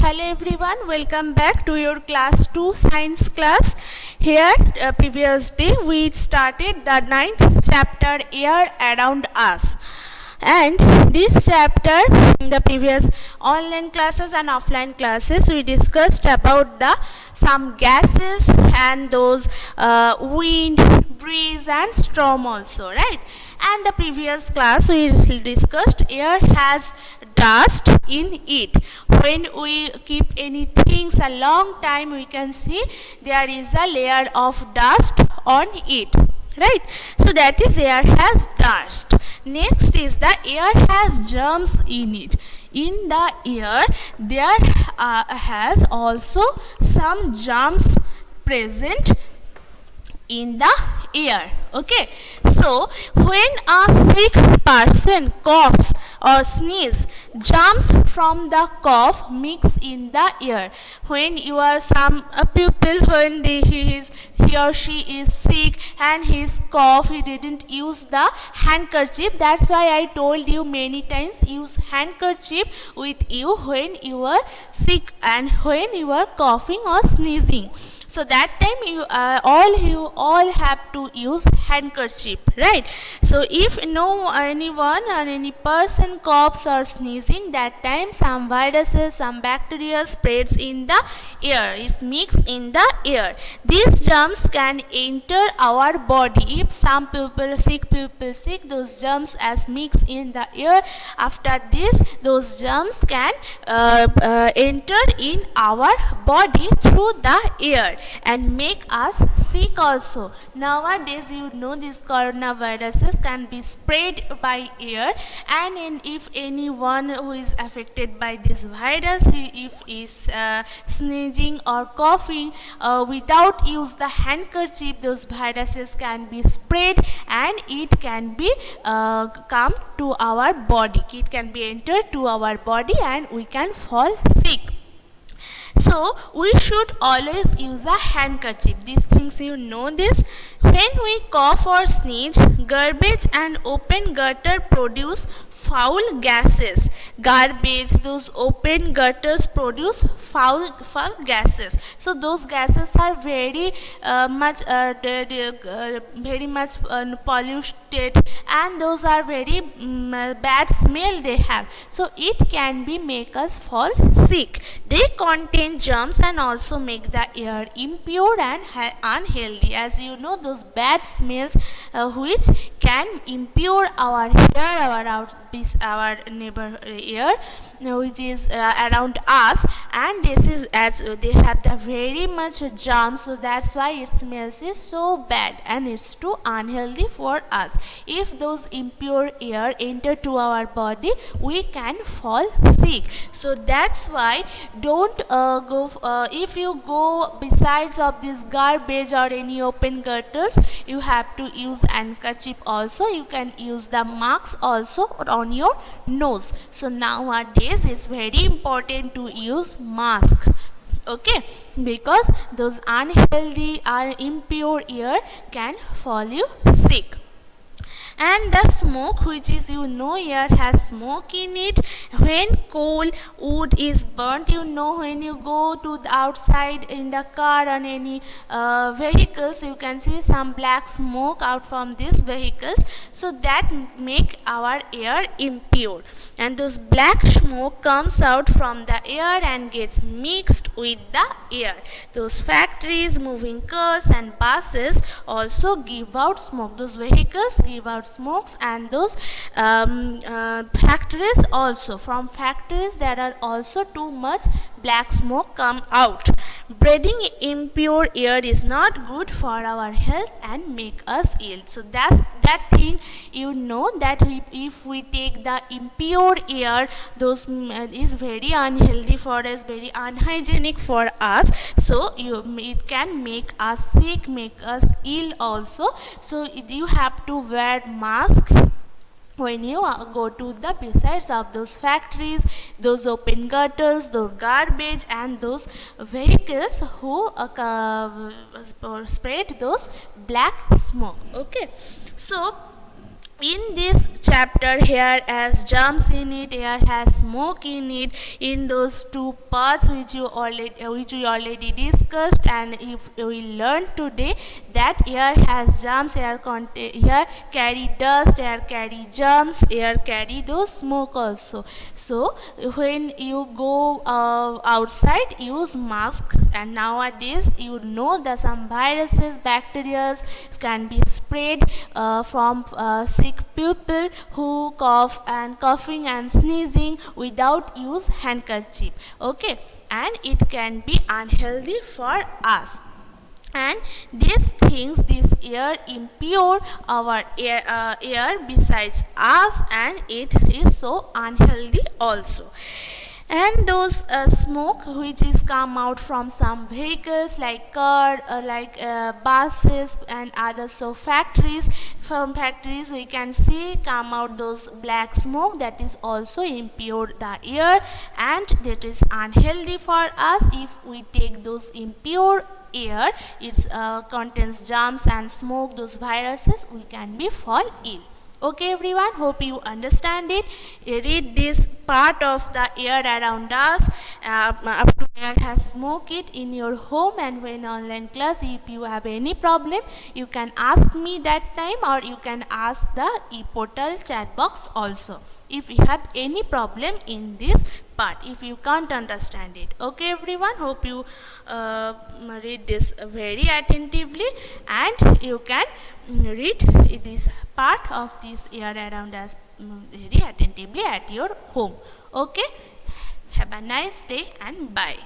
Hello everyone, welcome back to your class 2 science class. Here previous day we started the 9th chapter Air Around Us. And this chapter, in the previous online classes and offline classes, we discussed about the some gases and those wind, breeze and storm also, right? And the previous class we discussed air has dust in it. When we keep any things a long time, we can see there is a layer of dust on it, right? So that is air has dust. Next is the air has germs in it. In the air there has also some germs present in the air. Okay, so when a sick person coughs or sneezes, germs from the cough mix in the air. When you are some people, when he or she is sick and his cough, he didn't use the handkerchief. That's why I told you many times, use handkerchief with you when you are sick and when you are coughing or sneezing. So that time you all have to use handkerchief, right? So if anyone or any person coughs or sneezing, that time some viruses, some bacteria spreads in the air. It's mixed in the air. These germs can enter our body. If some sick, those germs as mixed in the air. After this, those germs can enter in our body through the air and make us sick also. Nowadays you know these coronaviruses can be spread by air, and if anyone who is affected by this virus, if is sneezing or coughing without use the handkerchief, those viruses can be spread and it can be come to our body. It can be entered to our body and we can fall sick. So we should always use a handkerchief. These things you know this. When we cough or sneeze, garbage and open gutter produce foul gases. Garbage, those open gutters produce foul gases. So those gases are very much polluted, and those are very bad smell they have. So it can be make us fall sick. They contain germs and also make the air impure and unhealthy. As you know, those bad smells which can impure our air, our neighbor air which is around us, and this is as they have the very much germs, so that's why it smells is so bad and it's too unhealthy for us. If those impure air enter to our body, we can fall sick. So that's why don't go if you go besides of this garbage or any open gutters, you have to use handkerchief also. You can use the mask also on your nose. So nowadays it's very important to use mask, okay, because those unhealthy or impure air can fall you sick. And the smoke, which is air has smoke in it. When coal wood is burnt, when you go to the outside in the car on any vehicles, you can see some black smoke out from these vehicles. So that make our air impure, and those black smoke comes out from the air and gets mixed with the air. Those factories, moving cars and buses also give out smoke. Those vehicles give out smokes, and those factories also. From factories there are also too much black smoke come out. Breathing impure air is not good for our health and make us ill. So that's that thing that if we take the impure air, those is very unhealthy for us, very unhygienic for us. So it can make us sick, make us ill also. So you have to wear mask when you go to the besides of those factories, those open gutters, those garbage and those vehicles who spread those black smoke. Okay, so in this chapter, here has germs in it, here has smoke in it, in those two parts which we already discussed, and if we learn today that air has germs, air carry dust, air carry germs, air carry those smoke also. So when you go outside, use mask. And nowadays you know that some viruses, bacteria can be spread from sick people who cough and coughing and sneezing without use handkerchief. Okay, and it can be unhealthy for us. And these things, this air impure our air besides us, and it is so unhealthy also. And those smoke which is come out from some vehicles like car, buses and others, so factories, from factories we can see come out those black smoke, that is also impure the air, and that is unhealthy for us. If we take those impure air, it contains germs and smoke, those viruses, we can be fall ill. Okay everyone, hope you understand it. Read this part of the air around us, up to air has smoke it in your home, and when online class, if you have any problem, you can ask me that time, or you can ask the e-portal chat box also, if you have any problem in this part, if you can't understand it. Okay everyone, hope you read this very attentively, and you can read this part of this air around us very attentively at your home. Okay, have a nice day and bye.